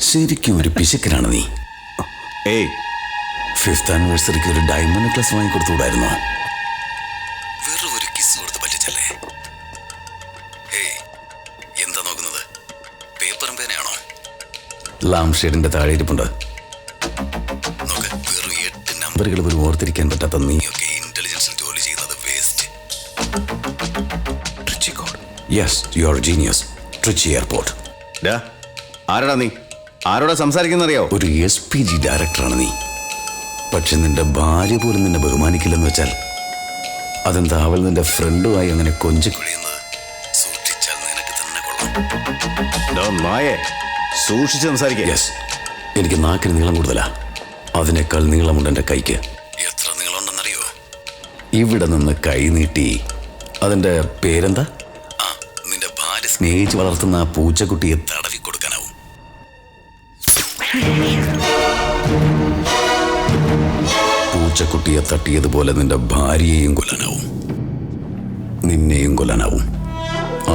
ശരിക്കും ഒരു പിശുക്കനാണ് നീ. ഏയ്, 5th ആനിവേഴ്സറിക്ക് ഒരു ഡയമണ്ട് നെക്ലസ് വാങ്ങിക്കൊടുത്തുകൂടായിരുന്നോ? വെറും ഒരു കിസ് കൊടുത്ത് പറ്റിച്ചല്ലേ? ഏയ്, എന്താ നോക്കുന്നത്? പേപ്പറും പേനയാണോ? ലാം ഷെയ്ഡിന്റെ താഴെ ഇരിപ്പുണ്ട്. നോക്ക്, വെറും 8 നമ്പറുകൾ പോലും ഓർത്തിരിക്കാൻ പറ്റാത്ത നീയൊക്കെ ഇന്റലിജൻസിൽ ജോലി ചെയ്യുന്നത് waste. Trichy code. Yes, you are genius. Trichy airport. ആരാടാ നീ? ആരോടാ സംസാരിക്കുന്നറിയോ? ഒരു SPG ഡയറക്ടറാണ് നീ. പക്ഷെ നിന്റെ ഭാര്യ പോലും നിന്നെ ബഹുമാനിക്കില്ലെന്ന് വെച്ചാൽ അതെന്താ? അവൾ നിന്റെ ഫ്രണ്ടുമായി അങ്ങനെ കൊഞ്ചിക്കുഴിയുന്നത് സൂക്ഷിച്ചാൽ നിനക്ക് തന്നെ കൊള്ളാം. നായേ, സൂക്ഷിച്ച് സംസാരിക്കുക. യെസ്, എനിക്ക് നാക്കിന് നീളം കൂടുതലാ. അതിനേക്കാൾ നീളമുണ്ട് എൻ്റെ കൈക്ക്. എത്ര നീളമുണ്ടെന്നറിയോ? ഇവിടെ നിന്ന് കൈ നീട്ടി അതിൻ്റെ പേരെന്താ? ആ, നിന്റെ ഭാര്യ സ്നേഹിച്ച് വളർത്തുന്ന ആ പൂച്ചക്കുട്ടിയെ തടവി കൊടുക്കാനാവും. പൂച്ചക്കുട്ടിയെ തട്ടിയതുപോലെ നിന്റെ ഭാര്യയെയും കൊല്ലാനാവും, നിന്നെയും കൊല്ലാനാവും.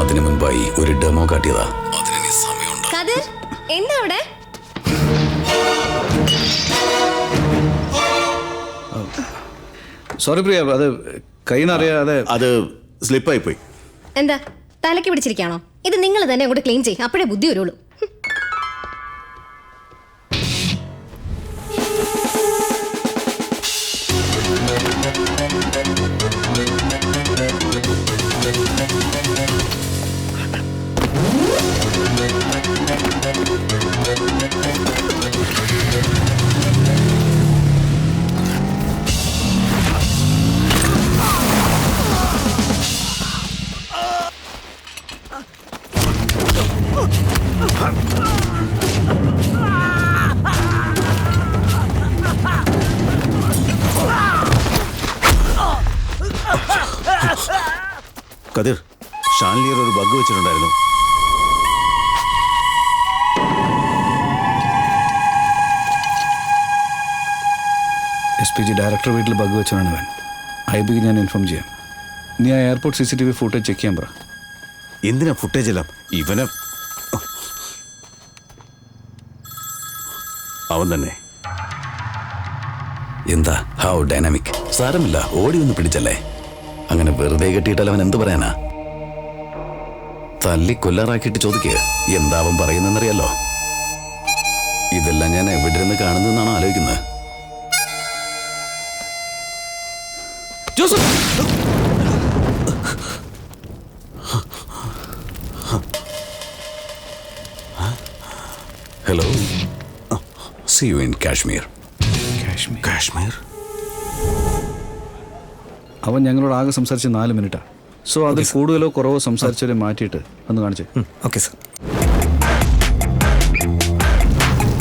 അതിനു മുൻപായി ഒരു ഡെമോ കാട്ടിയതാ. അതിന് നീ സമയമുണ്ട്. എന്താ അവിടെ? സോറി പ്രിയ, അത് കൈന്നറിയാതെ അത് സ്ലിപ്പായി പോയി. എന്താ തലയ്ക്ക് പിടിച്ചിരിക്കാണോ? ഇത് നിങ്ങൾ തന്നെ അങ്ങോട്ട് ക്ലീൻ ചെയ്യും, അപ്പോഴേ ബുദ്ധി വരുള്ളൂ. കതിർ, ഷാൻലിയർ ഒരു ബഗ് വെച്ചിട്ടുണ്ടായിരുന്നു. SPG ഡയറക്ടർ വീട്ടിൽ ബഗ് വെച്ചാണ് ഇവൻ. IBക്ക് ഞാൻ ഇൻഫോം ചെയ്യാം. നീ ആ എയർപോർട്ട് CCTV ഫുട്ടേജ് ചെക്ക് ചെയ്യാൻ പറ. എന്തിനാ ഫുട്ടേജ് എല്ലാം? ഇവന് അവൻ തന്നെ. എന്താ ഹൗ ഡൈനാമിക്. സാരമില്ല, ഓടി ഒന്ന് പിടിച്ചല്ലേ. അങ്ങനെ വെറുതെ കെട്ടിയിട്ടാൽ അവൻ എന്ത് പറയാനാ? തല്ലി കൊല്ലാറാക്കിയിട്ട് ചോദിക്കുക എന്താവൻ പറയുന്നെന്നറിയാലോ. ഇതെല്ലാം ഞാൻ എവിടെ ഇരുന്ന് കാണുന്നതെന്നാണോ ആലോചിക്കുന്നത്? Hello, see you in Kashmir. Kashmir? അവൻ ഞങ്ങളോട് ആകെ സംസാരിച്ച് 4 മിനിറ്റാണ്. സോ അത് കൂടുതലോ കുറവോ സംസാരിച്ചവരെ മാറ്റിയിട്ട് ഒന്ന് കാണിച്ചേ. Okay sir.